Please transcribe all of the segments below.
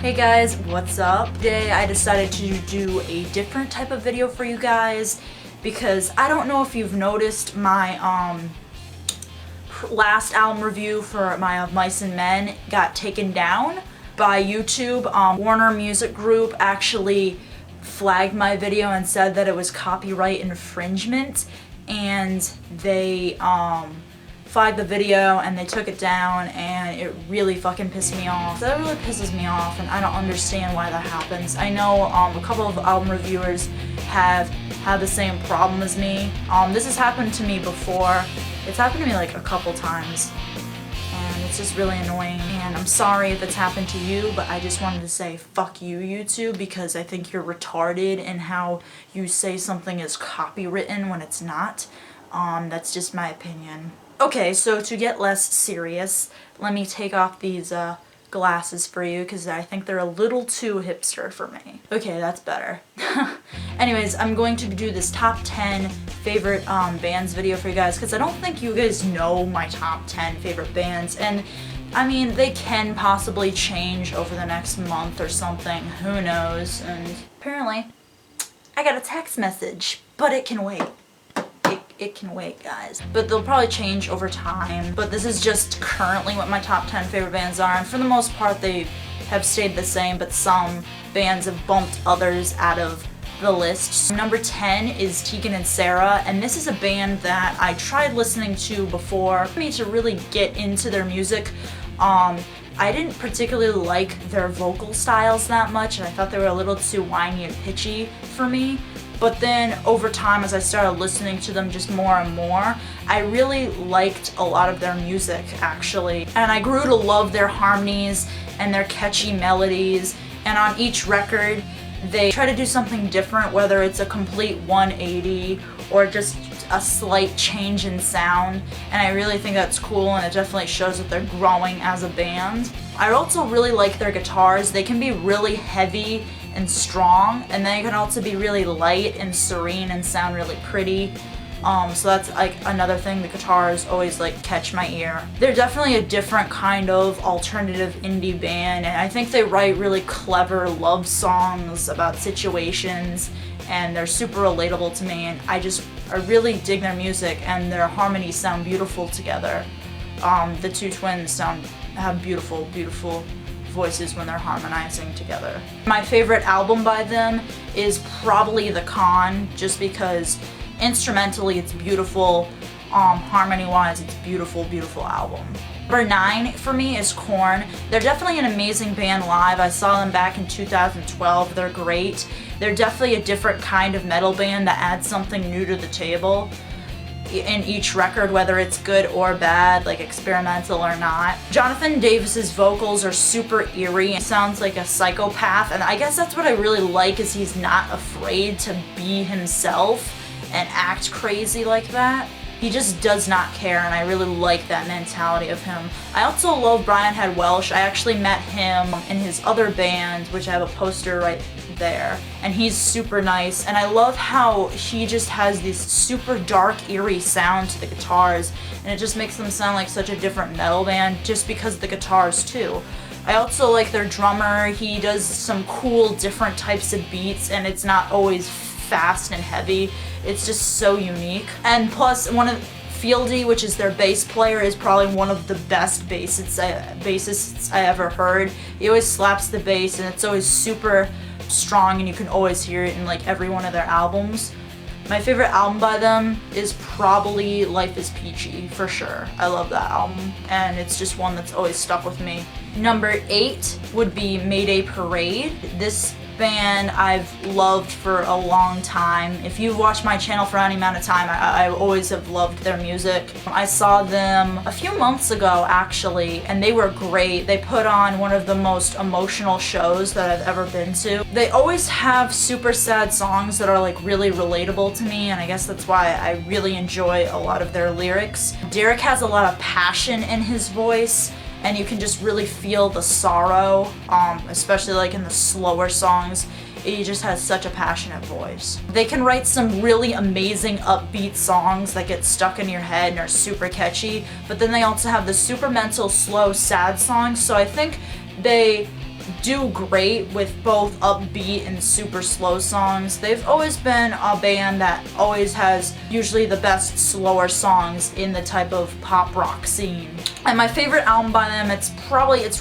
Hey guys, what's up? Today I decided to do a different type of video for you guys because I don't know if you've noticed my last album review for my Mice and Men got taken down by YouTube. Warner Music Group actually flagged my video and said that it was copyright infringement, and they flagged the video and they took it down, and it really fucking pissed me off. That really pisses me off, and I don't understand why that happens. I know a couple of album reviewers have had the same problem as me. This has happened to me before. It's happened to me like a couple times, and it's just really annoying, and I'm sorry if it's happened to you, but I just wanted to say fuck you, YouTube, because I think you're retarded in how you say something is copywritten when it's not. That's just my opinion. Okay, so to get less serious, let me take off these glasses for you because I think they're a little too hipster for me. Okay, that's better. Anyways, I'm going to do this top 10 favorite bands video for you guys because I don't think you guys know my top 10 favorite bands, and I mean, they can possibly change over the next month or something, who knows, and apparently I got a text message, but it can wait. It can wait, guys. But they'll probably change over time. But this is just currently what my top 10 favorite bands are, and for the most part they have stayed the same, but some bands have bumped others out of the list. So number 10 is Tegan and Sara, and this is a band that I tried listening to before for me to really get into their music. I didn't particularly like their vocal styles that much, and I thought they were a little too whiny and pitchy for me. But then over time, as I started listening to them just more and more, I really liked a lot of their music, actually. And I grew to love their harmonies and their catchy melodies. And on each record, they try to do something different, whether it's a complete 180 or just a slight change in sound. And I really think that's cool, and it definitely shows that they're growing as a band. I also really like their guitars. They can be really heavy and strong, and then it can also be really light and serene and sound really pretty. So that's like another thing, the guitars always like catch my ear. They're definitely a different kind of alternative indie band, and I think they write really clever love songs about situations, and they're super relatable to me, and I really dig their music, and their harmonies sound beautiful together. The two twins have beautiful voices when they're harmonizing together. My favorite album by them is probably The Con, just because instrumentally it's beautiful, harmony-wise it's beautiful album. Number 9 for me is Korn. They're definitely an amazing band live. I saw them back in 2012. They're great. They're definitely a different kind of metal band that adds something new to the table in each record, whether it's good or bad, like experimental or not. Jonathan Davis's vocals are super eerie and sounds like a psychopath, and I guess that's what I really like, is he's not afraid to be himself and act crazy like that. He just does not care, and I really like that mentality of him. I also love Brian Head Welsh. I actually met him in his other band, which I have a poster right there, and he's super nice, and I love how he just has this super dark, eerie sound to the guitars, and it just makes them sound like such a different metal band just because of the guitars too. I also like their drummer. He does some cool different types of beats, and it's not always fast and heavy. It's just so unique. And plus, Fieldy, which is their bass player, is probably one of the best bassists I ever heard. He always slaps the bass, and it's always super strong, and you can always hear it in like every one of their albums. My favorite album by them is probably Life is Peachy, for sure. I love that album, and it's just one that's always stuck with me. Number 8 would be Mayday Parade. This band I've loved for a long time. If you've watched my channel for any amount of time, I always have loved their music. I saw them a few months ago, actually, and they were great. They put on one of the most emotional shows that I've ever been to. They always have super sad songs that are like really relatable to me, and I guess that's why I really enjoy a lot of their lyrics. Derek has a lot of passion in his voice, and you can just really feel the sorrow, especially like in the slower songs. He just has such a passionate voice. They can write some really amazing upbeat songs that get stuck in your head and are super catchy, but then they also have the super mental, slow, sad songs, so I think they do great with both upbeat and super slow songs. They've always been a band that always has usually the best slower songs in the type of pop rock scene. And my favorite album by them, it's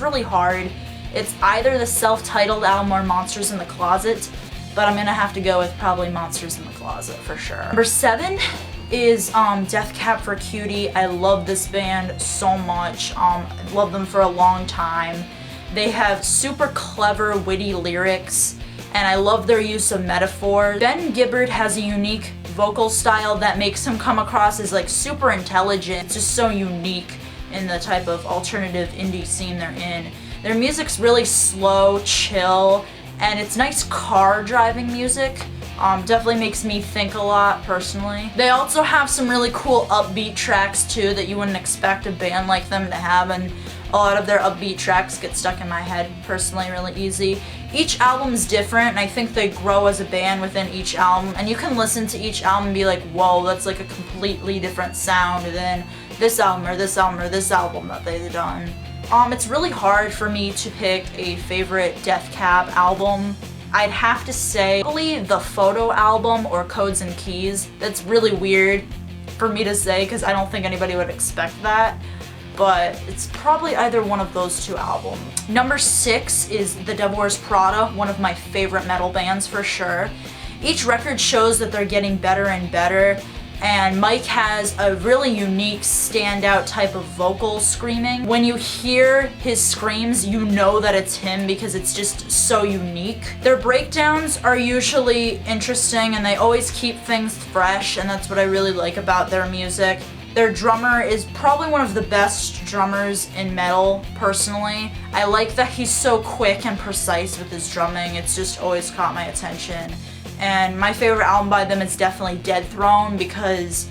really hard. It's either the self-titled album or Monsters in the Closet, but I'm gonna have to go with probably Monsters in the Closet for sure. Number 7 is Death Cab for Cutie. I love this band so much. Love them for a long time. They have super clever, witty lyrics, and I love their use of metaphor. Ben Gibbard has a unique vocal style that makes him come across as like super intelligent. It's just so unique in the type of alternative indie scene they're in. Their music's really slow, chill, and it's nice car driving music. Definitely makes me think a lot personally. They also have some really cool upbeat tracks too that you wouldn't expect a band like them to have, and a lot of their upbeat tracks get stuck in my head personally really easy. Each album's different, and I think they grow as a band within each album, and you can listen to each album and be like, whoa, that's like a completely different sound than this album or this album or this album that they've done. It's really hard for me to pick a favorite Death Cab album. I'd have to say probably the Photo album or Codes and Keys. That's really weird for me to say because I don't think anybody would expect that, but it's probably either one of those two albums. Number 6 is The Devil Wears Prada, one of my favorite metal bands for sure. Each record shows that they're getting better and better, and Mike has a really unique standout type of vocal screaming. When you hear his screams, you know that it's him because it's just so unique. Their breakdowns are usually interesting and they always keep things fresh, and that's what I really like about their music. Their drummer is probably one of the best drummers in metal, personally. I like that he's so quick and precise with his drumming. It's just always caught my attention. And my favorite album by them is definitely Dead Throne because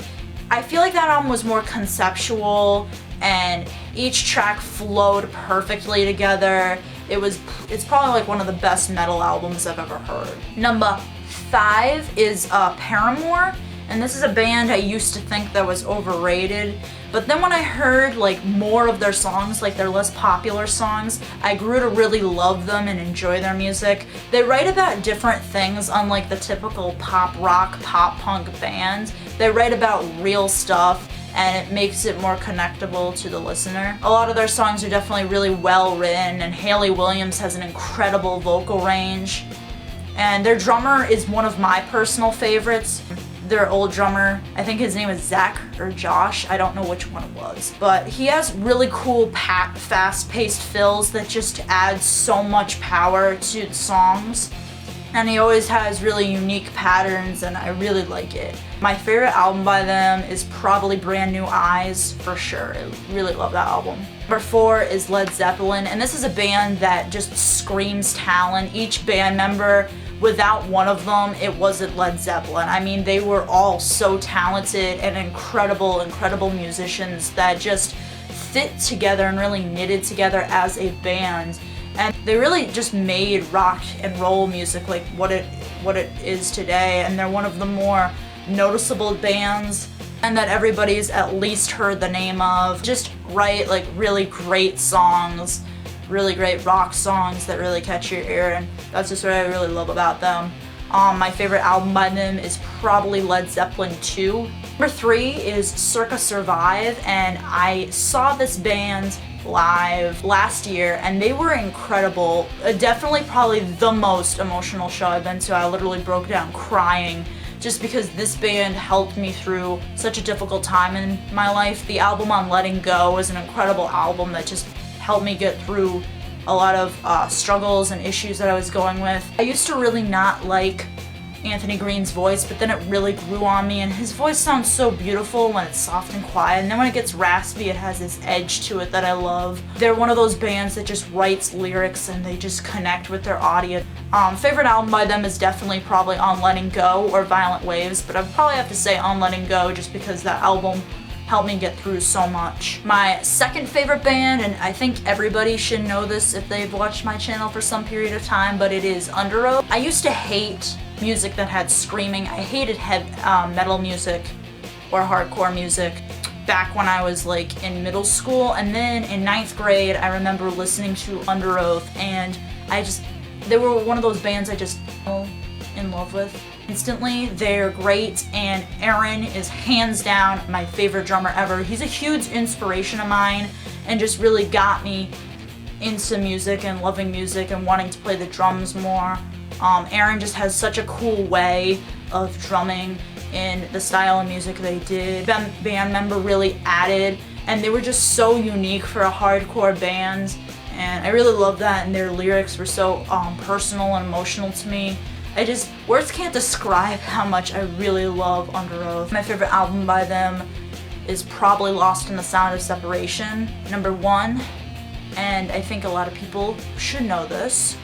I feel like that album was more conceptual and each track flowed perfectly together. It's probably like one of the best metal albums I've ever heard. Number 5 is Paramore, and this is a band I used to think that was overrated, but then when I heard like more of their songs, like their less popular songs, I grew to really love them and enjoy their music. They write about different things unlike the typical pop rock, pop punk band. They write about real stuff and it makes it more connectable to the listener. A lot of their songs are definitely really well written, and Hayley Williams has an incredible vocal range. And their drummer is one of my personal favorites. Their old drummer, I think his name is Zach or Josh, I don't know which one it was, but he has really cool fast-paced fills that just add so much power to the songs, and he always has really unique patterns and I really like it. My favorite album by them is probably Brand New Eyes for sure. I really love that album. Number 4 is Led Zeppelin, and this is a band that just screams talent. Each band member, without one of them, it wasn't Led Zeppelin. I mean, they were all so talented and incredible, incredible musicians that just fit together and really knitted together as a band. And they really just made rock and roll music like what it is today. And they're one of the more noticeable bands and that everybody's at least heard the name of. Just write like really great songs, really great rock songs that really catch your ear, and that's just what I really love about them. My favorite album by them is probably Led Zeppelin II. Number 3 is Circa Survive, and I saw this band live last year and they were incredible. Definitely probably the most emotional show I've been to. I literally broke down crying just because this band helped me through such a difficult time in my life. The album on Letting Go is an incredible album that just helped me get through a lot of struggles and issues that I was going with. I used to really not like Anthony Green's voice, but then it really grew on me, and his voice sounds so beautiful when it's soft and quiet, and then when it gets raspy it has this edge to it that I love. They're one of those bands that just writes lyrics and they just connect with their audience. Favorite album by them is definitely probably On Letting Go or Violent Waves, but I'd probably have to say On Letting Go just because that album helped me get through so much. My second favorite band, and I think everybody should know this if they've watched my channel for some period of time, but it is Underoath. I used to hate music that had screaming. I hated metal music or hardcore music back when I was like in middle school, and then in 9th grade I remember listening to Underoath and they were one of those bands I just fell in love with instantly. They're great, and Aaron is hands down my favorite drummer ever. He's a huge inspiration of mine and just really got me into music and loving music and wanting to play the drums more. Aaron just has such a cool way of drumming in the style of music they did. The band member really added, and they were just so unique for a hardcore band, and I really love that, and their lyrics were so personal and emotional to me. Words can't describe how much I really love Underoath. My favorite album by them is probably Lost in the Sound of Seperation, #1, and I think a lot of people should know this,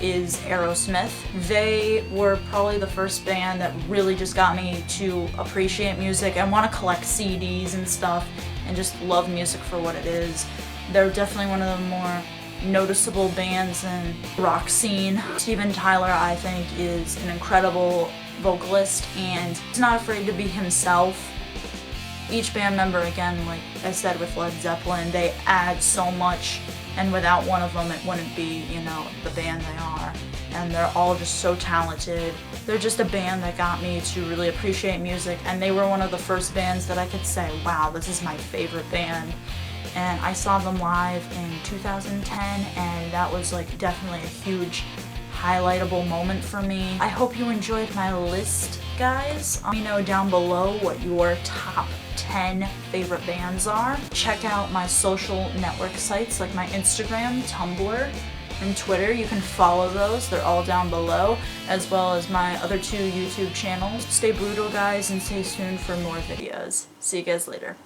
is Aerosmith. They were probably the first band that really just got me to appreciate music and want to collect CDs and stuff and just love music for what it is. They're definitely one of the more noticeable bands in the rock scene. Steven Tyler, I think, is an incredible vocalist, and he's not afraid to be himself. Each band member, again, like I said with Led Zeppelin, they add so much, and without one of them it wouldn't be, the band they are. And they're all just so talented. They're just a band that got me to really appreciate music, and they were one of the first bands that I could say, wow, this is my favorite band. And I saw them live in 2010, and that was like definitely a huge highlightable moment for me. I hope you enjoyed my list, guys. Let me know down below what your top 10 favorite bands are. Check out my social network sites like my Instagram, Tumblr, and Twitter. You can follow those. They're all down below, as well as my other 2 YouTube channels. Stay brutal, guys, and stay tuned for more videos. See you guys later.